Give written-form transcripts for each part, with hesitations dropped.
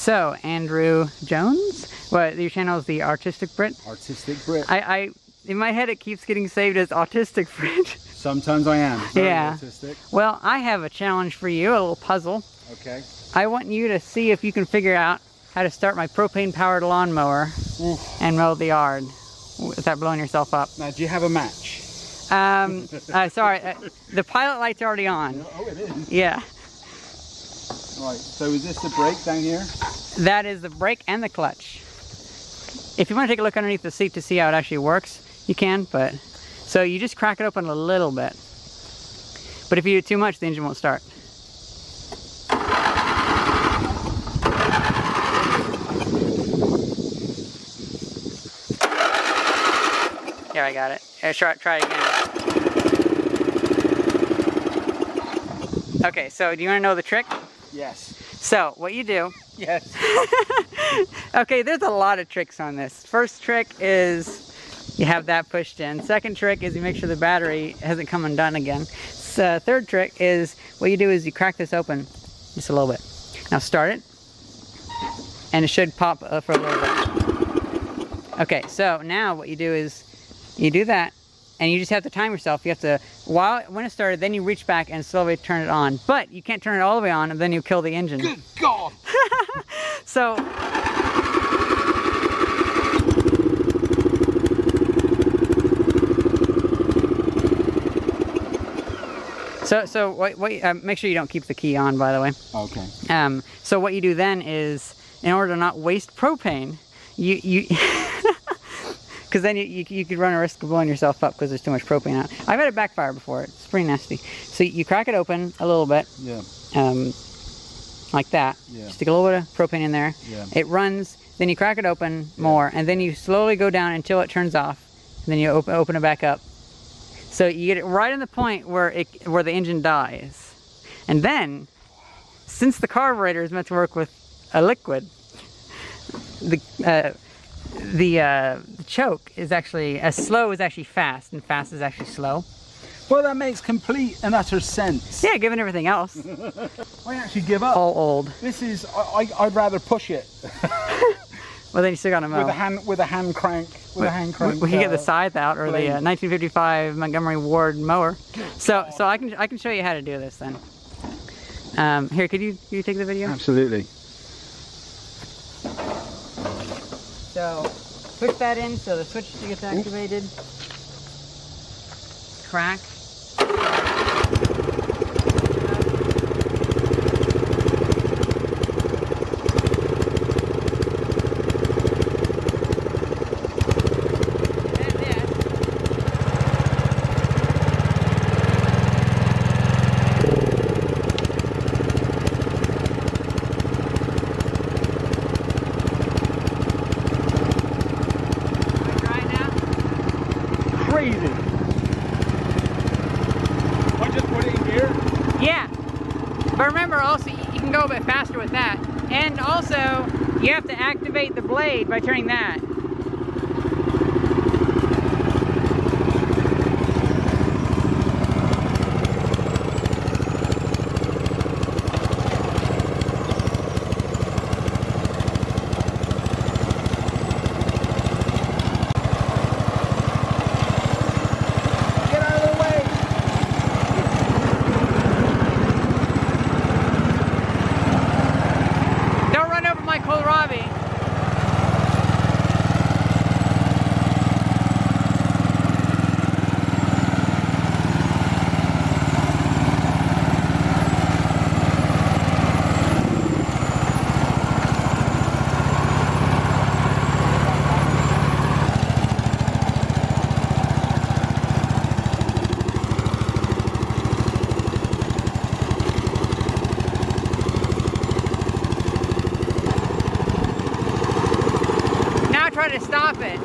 So, Andrew Jones? What, your channel is the Artistic Brit? Artistic Brit. In my head it keeps getting saved as Autistic Brit. Sometimes I am. Very yeah. Autistic. Well, I have a challenge for you, a little puzzle. Okay. I want you to see if you can figure out how to start my propane-powered lawnmower and mow the yard without blowing yourself up. Now, do you have a match? Sorry, the pilot light's already on. Oh, it is? Yeah. Right, so is this the brake down here? That is the brake and the clutch. If you want to take a look underneath the seat to see how it actually works, you can, but... So you just crack it open a little bit. But if you do too much, the engine won't start. Here, I got it. Try it again. Okay, so do you want to know the trick? Yes. So, what you do... Yes. Okay, there's a lot of tricks on this. First trick is you have that pushed in. Second trick is you make sure the battery hasn't come undone again. So, third trick is what you do is you crack this open just a little bit. Now start it, and it should pop for a little bit. Okay, so now what you do is you do that, and you just have to time yourself. You have to, when it started, then you reach back and slowly turn it on. But you can't turn it all the way on, and then you'll kill the engine. Good God! So make sure you don't keep the key on, by the way. Okay. So what you do then is, in order to not waste propane, you because then you could run a risk of blowing yourself up because there's too much propane out. I've had it backfire before. It's pretty nasty. So you crack it open a little bit. Yeah. Like that. Yeah. Stick a little bit of propane in there. Yeah. It runs, then you crack it open more, and then you slowly go down until it turns off, and then you open it back up. So you get it right in the point where the engine dies. And then, since the carburetor is meant to work with a liquid, the choke is actually, slow is actually fast, and fast is actually slow. Well, that makes complete and utter sense. Yeah, given everything else. I actually give up. All old. This is, I'd rather push it. Well, then you still got to mow. With a hand crank. We can get the scythe out, or the 1955 Montgomery Ward mower. So I can show you how to do this then. Here, could you take the video? Absolutely. So push that in so the switch gets activated. Crack. Crazy. I just put it in gear? Yeah. But remember also, you can go a bit faster with that. And also, you have to activate the blade by turning that. Try to stop it.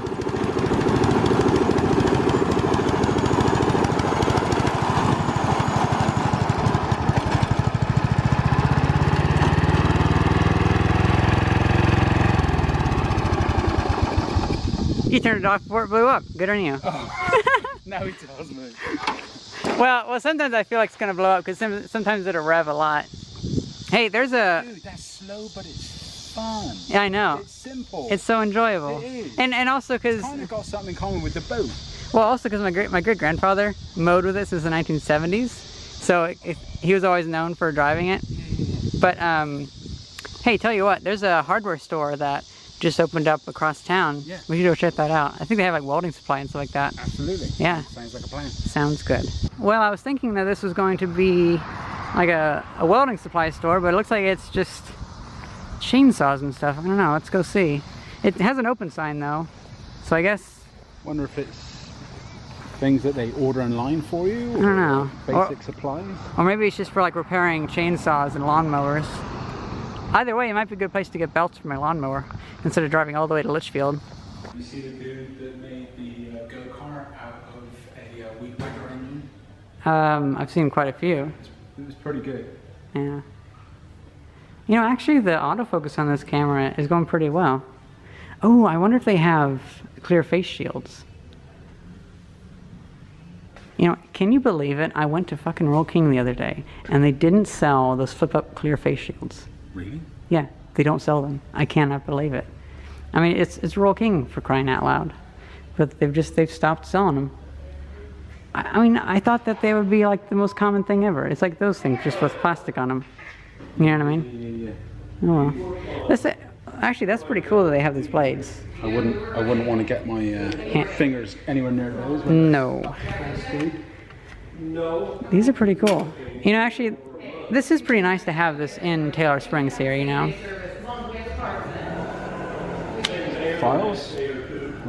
You turned it off before it blew up. Good on you. Oh. Now he tells me. Well, sometimes I feel like it's gonna blow up because sometimes it'll rev a lot. Hey, there's a... Dude, that's slow, but it's fun. Yeah, I know. It's simple. It's so enjoyable. It is. And also because Kind of got something in common with the boat. well, also because my great grandfather mowed with it since the 1970s, so he was always known for driving it. But hey, tell you what, there's a hardware store that just opened up across town. Yeah. We should go check that out. I think they have like welding supply and stuff like that. Absolutely. Yeah. Sounds like a plan. Sounds good. Well, I was thinking that this was going to be like a welding supply store, but it looks like it's just chainsaws and stuff. I don't know. Let's go see. It has an open sign though, so I guess. Wonder if it's things that they order online for you. I don't know. Basic supplies. Or maybe it's just for like repairing chainsaws and lawnmowers. Either way, it might be a good place to get belts for my lawnmower instead of driving all the way to Litchfield. You see the dude that made the go-kart out of a weed whacker engine? I've seen quite a few. It was pretty good. Yeah. You know, actually the autofocus on this camera is going pretty well. Oh, I wonder if they have clear face shields. You know, can you believe it? I went to fucking Roll King the other day and they didn't sell those flip-up clear face shields. Really? Yeah, they don't sell them. I cannot believe it. I mean, it's Roll King for crying out loud, but they've stopped selling them. I mean, I thought that they would be like the most common thing ever. It's like those things just with plastic on them. You know what I mean? Yeah. Oh well. Actually, that's pretty cool that they have these blades. I wouldn't want to get my fingers anywhere near those. No. These are pretty cool. You know, actually, this is pretty nice to have this in Taylor Springs here, you know? Files?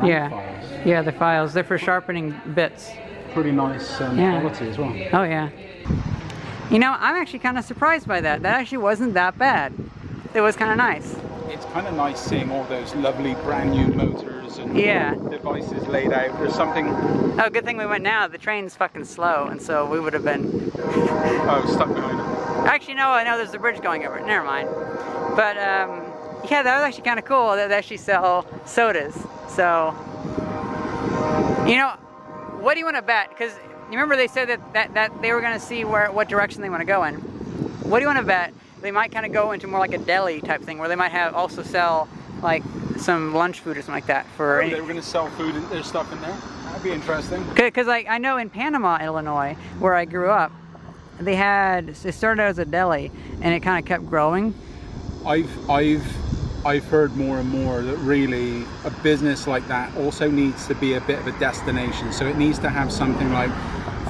Yeah. Files. Yeah, the files. They're for sharpening bits. Pretty nice quality as well. Oh, yeah. You know, I'm actually kind of surprised by that. That actually wasn't that bad. It was kind of nice. It's kind of nice seeing all those lovely brand new motors and devices laid out. There's something... Oh, good thing we went now. The train's fucking slow, and so we would have been... stuck behind it. Actually, no, I know there's a bridge going over it. Never mind. But, yeah, that was actually kind of cool that they actually sell sodas. So, you know, what do you want to bet? Because you remember they said that they were going to see what direction they want to go in. What do you want to bet? They might kind of go into more like a deli type thing where they might have also sell like some lunch food or something like that for. They were going to sell food and their stuff in there. That'd be interesting. Because like I know in Panama, Illinois, where I grew up, it started out as a deli and it kind of kept growing. I've heard more and more that really a business like that also needs to be a bit of a destination. So it needs to have something like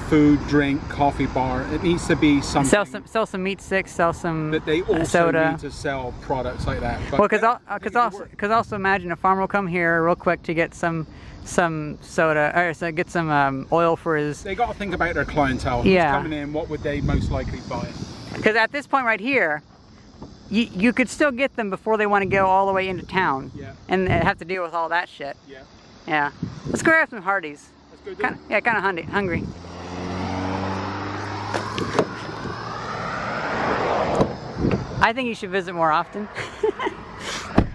food, drink, coffee bar. It needs to be something. Sell some meat sticks. Sell some that they also soda. need to sell products like that. But well, because also imagine a farmer will come here real quick to get some soda or so get some oil for his. They got to think about their clientele. Who's coming in? What would they most likely buy? Because at this point right here, you could still get them before they want to go all the way into town. Yeah. And have to deal with all that shit. Yeah. Yeah. Let's go grab some Hardee's. Let's go do it. Kind of hungry. I think you should visit more often.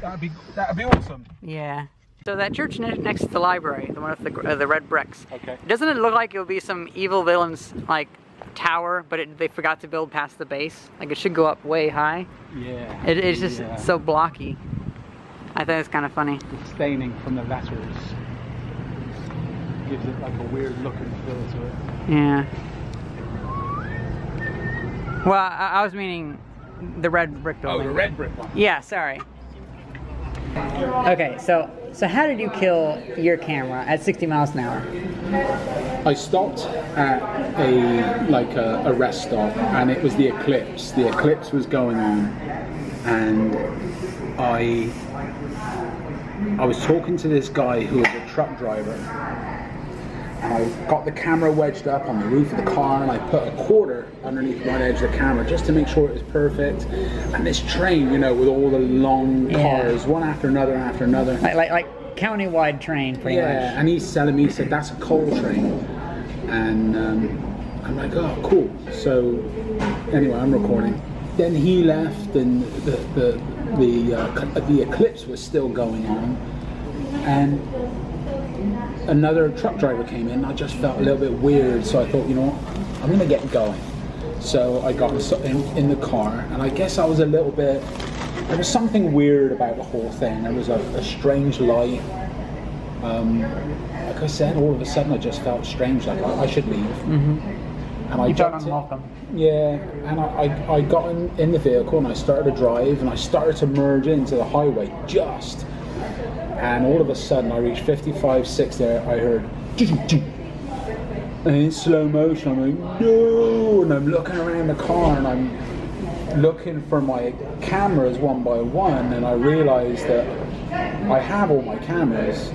That'd be awesome. Yeah. So that church next to the library, the one with the red bricks. Okay. Doesn't it look like it would be some evil villain's like tower, but they forgot to build past the base? Like it should go up way high. Yeah. It's just so blocky. I think it's kind of funny. The staining from the letters gives it like a weird look and feel to it. Yeah. Well, I was meaning the red brick building. Oh, the red brick one. Yeah, sorry. Okay, so how did you kill your camera at 60 miles an hour? I stopped at a rest stop, and it was the eclipse. The eclipse was going on, and I was talking to this guy who was a truck driver. And I got the camera wedged up on the roof of the car, and I put a quarter underneath one edge of the camera just to make sure it was perfect. And this train, you know, with all the long cars, one after another after another. Like county-wide train, pretty much. Yeah, and he's telling me, he said, that's a coal train. And I'm like, oh, cool. So anyway, I'm recording. Then he left, and the eclipse was still going on. And another truck driver came in. I just felt a little bit weird, so I thought, you know what, I'm gonna get going. So I got in the car, and I guess I was a little bit there was something weird about the whole thing. There was a strange light. Like I said, all of a sudden I just felt strange, like I should leave. And I You felt jumped unwelcome. Yeah, and I got in the vehicle and I started to drive and I started to merge into the highway and all of a sudden I reached 55, 60, I heard and in slow motion I'm like, no, and I'm looking around the car and I'm looking for my cameras one by one, and I realized that I have all my cameras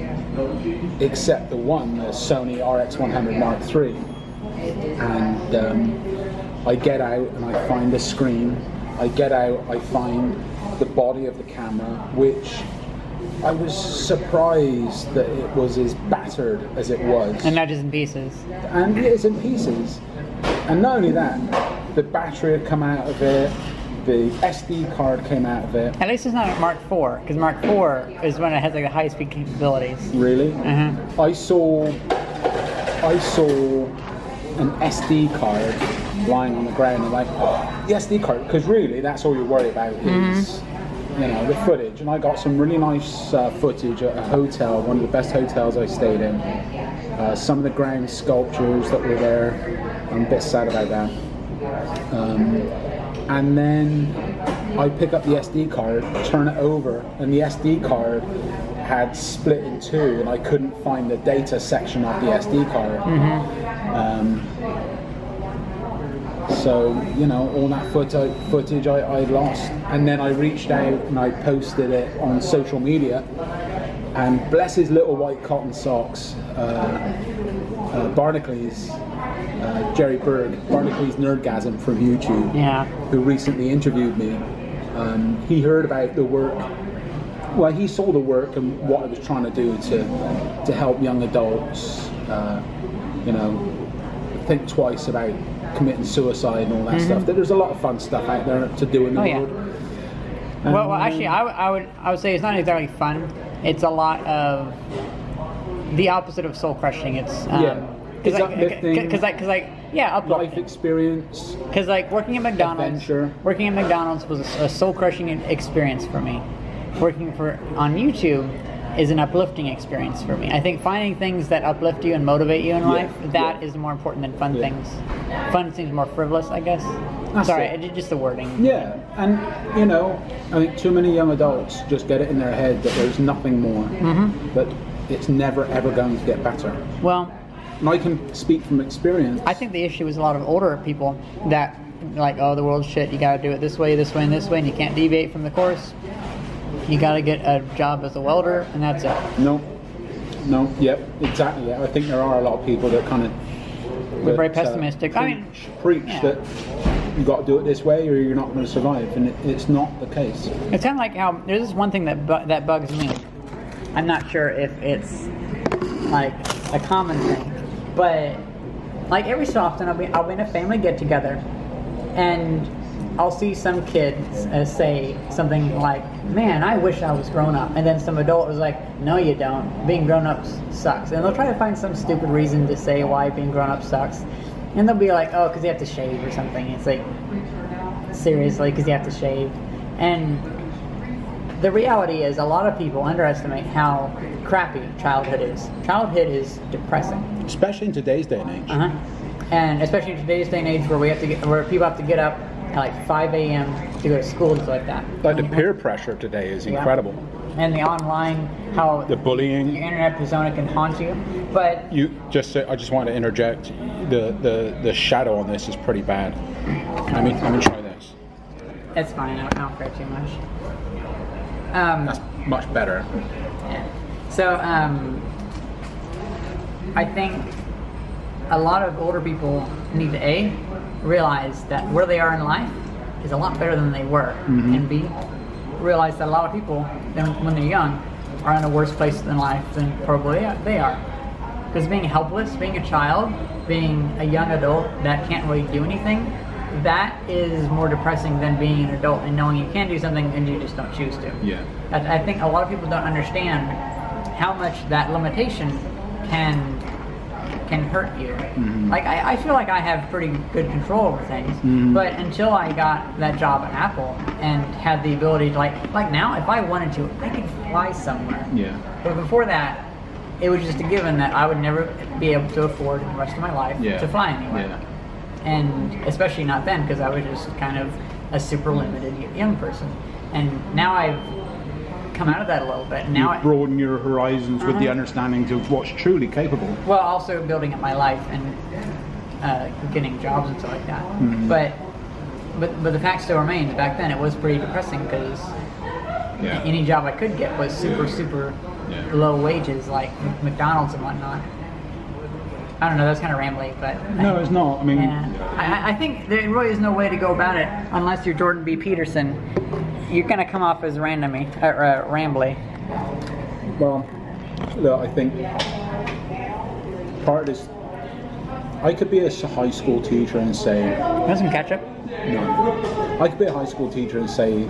except the one, the Sony RX100 Mark III. And I get out and I find the screen. I get out, I find the body of the camera, which I was surprised that it was as battered as it was. And not just in pieces. And it is in pieces. And not only that, the battery had come out of it, the SD card came out of it. At least it's not a Mark IV, because Mark IV is one that has like the high speed capabilities. Really? I saw an SD card lying on the ground and like, oh, the SD card, because really that's all you worry about is the footage. And I got some really nice footage at a hotel, one of the best hotels I stayed in. Some of the ground sculptures that were there, I'm a bit sad about that. And then I pick up the SD card, turn it over, and the SD card had split in two, and I couldn't find the data section of the SD card. So, all that footage I lost. And then I reached out and I posted it on social media, and bless his little white cotton socks, Barnacules, Jerry Berg, Barnacules Nerdgasm from YouTube, who recently interviewed me. He heard about the work. Well, he saw the work and what I was trying to do to help young adults, think twice about committing suicide and all that stuff. There's a lot of fun stuff out there to do in the world. Well, actually, I would say it's not exactly fun. It's a lot of the opposite of soul crushing. It's it's uplifting. Because uplifting. Life experience. Because working at McDonald's, adventure. Was a soul crushing experience for me. Working on YouTube is an uplifting experience for me. I think finding things that uplift you and motivate you in life, that is more important than fun things. Fun seems more frivolous, I guess. Just the wording. Yeah, and I think too many young adults just get it in their head that there's nothing more, that it's never ever going to get better. Well, and I can speak from experience. I think the issue is a lot of older people that like, oh, the world's shit, you gotta do it this way, this way, and this way, and you can't deviate from the course. You gotta get a job as a welder, and that's it. No, yep, exactly. I think there are a lot of people that kind of... We're very pessimistic. Preach that you got to do it this way or you're not going to survive, and it's not the case. It's kind of like how there's this one thing that bugs me. I'm not sure if it's like a common thing, but like every so often I'll be in a family get together, and I'll see some kids say something like, "Man, I wish I was grown up," and then some adult is like, "No, you don't. Being grown up sucks." And they'll try to find some stupid reason to say why being grown up sucks, and they'll be like, "Oh, because you have to shave or something." It's like, seriously, because you have to shave. And the reality is, a lot of people underestimate how crappy childhood is. Childhood is depressing, especially in today's day and age. And especially in today's day and age, where people have to get up at like 5 a.m. to go to school and stuff like that. Like the peer pressure today is incredible. And the online, how the bullying, the internet persona can haunt you. But I just want to interject. The shadow on this is pretty bad. Let me try this. It's fine. I don't care too much. That's much better. Yeah. So I think a lot of older people need to realize that where they are in life is a lot better than they were, and B, realize that a lot of people, when they're young, are in a worse place in life than probably they are. Because being helpless, being a child, being a young adult that can't really do anything, that is more depressing than being an adult and knowing you can do something and you just don't choose to. Yeah. I think a lot of people don't understand how much that limitation can can hurt you. Like I feel like I have pretty good control over things, but until I got that job at Apple and had the ability to like now, if I wanted to, I could fly somewhere. Yeah. But before that, it was just a given that I would never be able to afford the rest of my life to fly anywhere. Yeah. And especially not then, because I was just kind of a super limited young person. And now I've come out of that a little bit. And now you broaden your horizons with the understanding of what's truly capable. Well, also building up my life and getting jobs and stuff like that. But the fact still remains, back then it was pretty depressing because any job I could get was super low wages, like McDonald's and whatnot. I don't know, that's kind of rambly, but... No, it's not. I mean... I think there really is no way to go about it unless you're Jordan B. Peterson. You're going to come off as rambly. Well, look, I think part of this... I could be a high school teacher and say... Want some ketchup? No. I could be a high school teacher and say,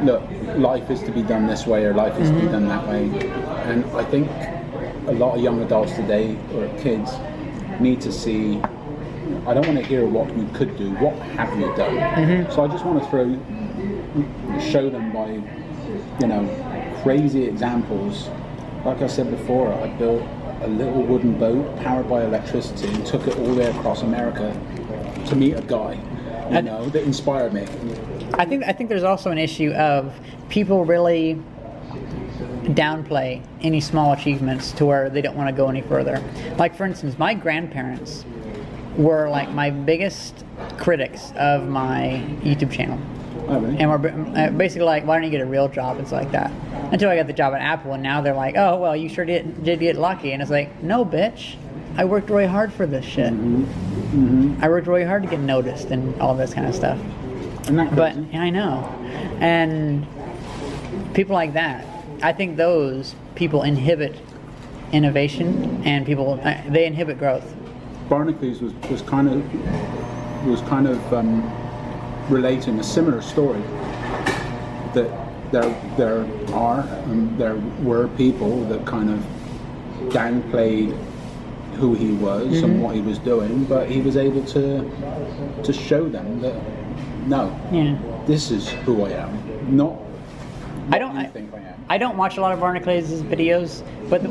look, life is to be done this way or life is to be done that way. And I think a lot of young adults today, or kids, need to see, I don't want to hear what you could do, what have you done? So I just want to show them by, crazy examples. Like I said before, I built a little wooden boat powered by electricity and took it all the way across America to meet a guy, that inspired me. I think there's also an issue of people really downplay any small achievements to where they don't want to go any further. Like, for instance, my grandparents were like my biggest critics of my YouTube channel. Oh, really? And we're basically like, why don't you get a real job? It's like that. Until I got the job at Apple, and now they're like, oh, well, you sure did get lucky. And it's like, no, bitch. I worked really hard for this shit. I worked really hard to get noticed and all this kind of stuff. But I know. And people like that, I think those people inhibit innovation, and they inhibit growth. Barnacules was kind of relating a similar story, that there were people that kind of downplayed who he was and what he was doing, but he was able to show them that this is who I am, not what you think I am. I don't watch a lot of Barnacules' videos, but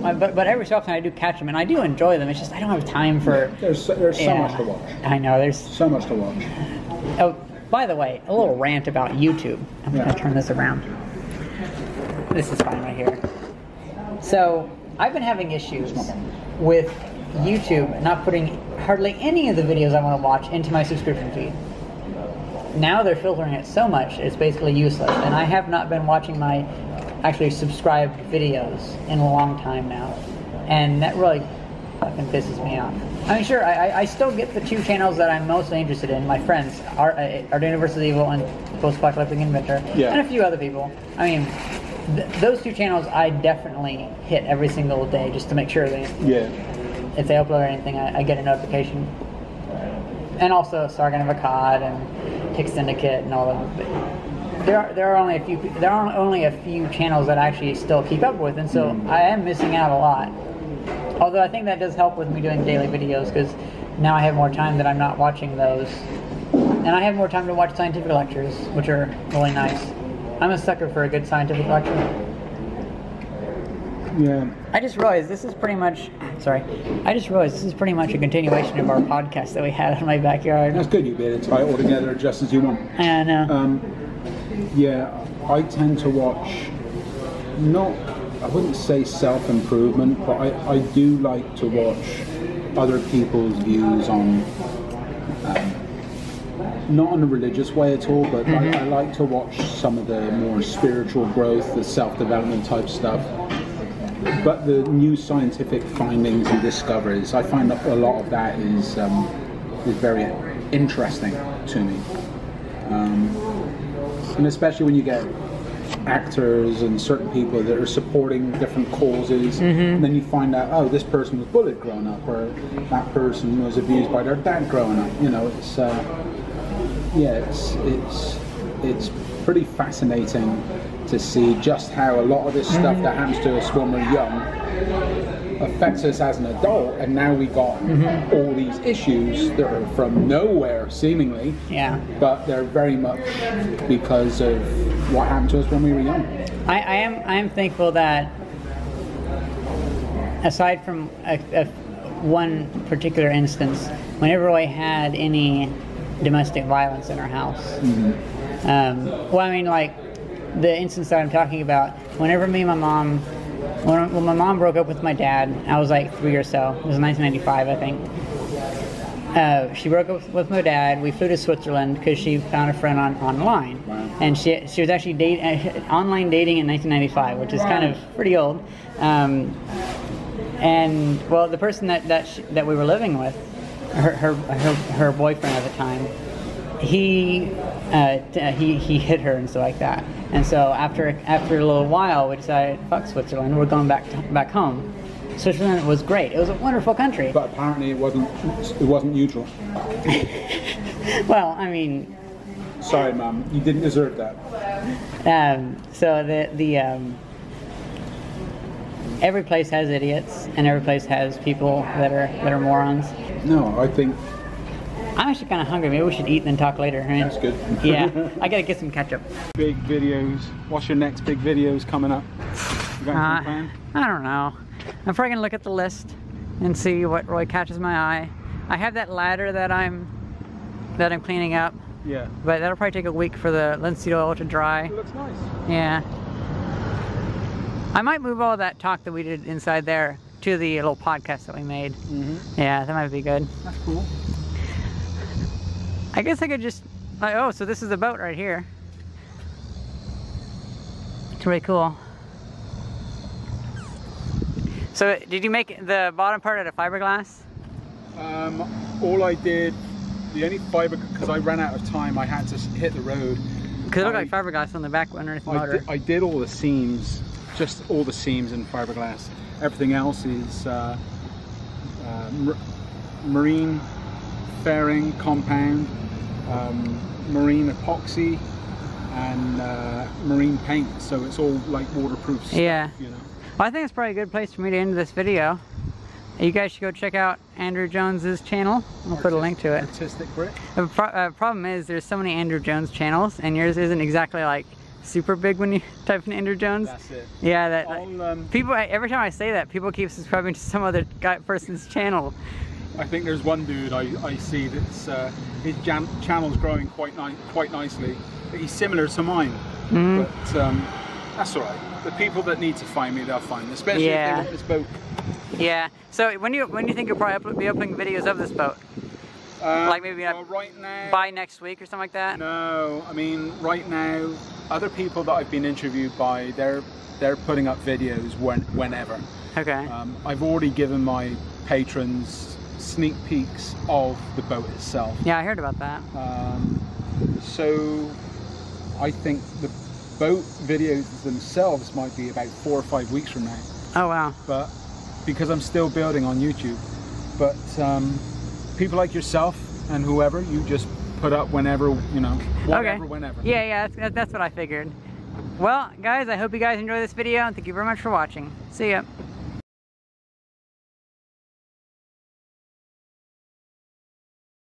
every so often I do catch them, and I do enjoy them. It's just I don't have time for... There's so much to watch. I know, there's... So much to watch. Oh, by the way, a little rant about YouTube. I'm going to turn this around. This is fine right here. So, I've been having issues with YouTube not putting hardly any of the videos I want to watch into my subscription feed. Now they're filtering it so much, it's basically useless. And I have not been watching my actually subscribed videos in a long time now. And that really fucking pisses me off. I mean, sure, I still get the two channels that I'm mostly interested in. My friends, Arduino vs. Evil and Post-Apocalyptic Inventor, and a few other people. I mean, those two channels I definitely hit every single day just to make sure that if they upload anything, I get a notification. And also Sargon of Akkad and Kick Syndicate and all of them. There are only a few channels that I actually still keep up with, and so I am missing out a lot. Although I think that does help with me doing daily videos, because now I have more time that I'm not watching those. And I have more time to watch scientific lectures, which are really nice. I'm a sucker for a good scientific lecture. Yeah. I just realized this is pretty much a continuation of our podcast that we had in my backyard. That's good, you'll be able to tie it all together just as you want. I know. I tend to watch, I wouldn't say self-improvement, but I do like to watch other people's views on, not in a religious way at all, but I like to watch some of the more spiritual growth, the self-development type stuff. But the new scientific findings and discoveries, I find that a lot of that is very interesting to me. And especially when you get actors and certain people that are supporting different causes, and then you find out, oh, this person was bullied growing up, or that person was abused by their dad growing up. It's pretty fascinating to see just how a lot of this stuff that happens to us when we're young affects us as an adult, and now we got all these issues that are from nowhere seemingly. Yeah. But they're very much because of what happened to us when we were young. I am thankful that aside from one particular instance, whenever I had any domestic violence in our house, well, I mean, like the instance that I'm talking about, whenever me and my mom, when my mom broke up with my dad, I was like 3 or so. It was 1995, I think. She broke up with my dad. We flew to Switzerland because she found a friend online. Wow. And she was actually online dating in 1995, which is kind of pretty old. And well, the person that we were living with, her boyfriend at the time, he hit her and stuff like that. And so after a little while, we decided, fuck Switzerland, we're going back home. Switzerland was great. It was a wonderful country. But apparently it wasn't neutral. Well, I mean, sorry, Mum, you didn't deserve that. so every place has idiots, and every place has people that are morons. No, I think I'm actually kind of hungry. Maybe we should eat and then talk later. Right? that's good. Yeah, I gotta get some ketchup. Big videos. What's your next big videos coming up? You got anything planned? I don't know. I'm probably gonna look at the list and see what really catches my eye. I have that ladder that I'm cleaning up, Yeah. but that'll probably take a week for the linseed oil to dry. It looks nice. Yeah. I might move all that talk that we did inside there to the little podcast that we made. Yeah, that might be good. That's cool. I guess I could just, oh, so this is the boat right here. It's really cool. So did you make the bottom part out of fiberglass? All I did, the only fiber, because I ran out of time, I had to hit the road. Because it looked like fiberglass on the back underneath the motor. I did all the seams, just all the seams in fiberglass. Everything else is marine fairing compound, marine epoxy, and marine paint. So it's all like waterproof stuff, Yeah. you know. Well, I think it's probably a good place for me to end this video. You guys should go check out Andrew Jones's channel. I'll put a link to it. Artistic brick. The problem is there's so many Andrew Jones channels, and yours isn't exactly like super big when you type in Andrew Jones. That's it. Yeah, that I'll, people. Every time I say that, people keep subscribing to some other person's channel. I think there's one dude I see that's his channel's growing quite nicely. He's similar to mine, but that's all right. The people that need to find me, they'll find me, especially if they want this boat. Yeah. So when do you think you'll probably be uploading videos of this boat? Like maybe well, right now, by next week or something like that? No, I mean right now, other people that I've been interviewed by, they're putting up videos whenever. Okay. I've already given my patrons sneak peeks of the boat itself. Yeah, I heard about that. So I think the boat videos themselves might be about 4 or 5 weeks from now. Oh wow. But because I'm still building on YouTube. But people like yourself and whoever, you just put up whenever, you know, whatever, whenever. Yeah, that's what I figured. Well, guys, I hope you guys enjoyed this video, and thank you very much for watching. See ya.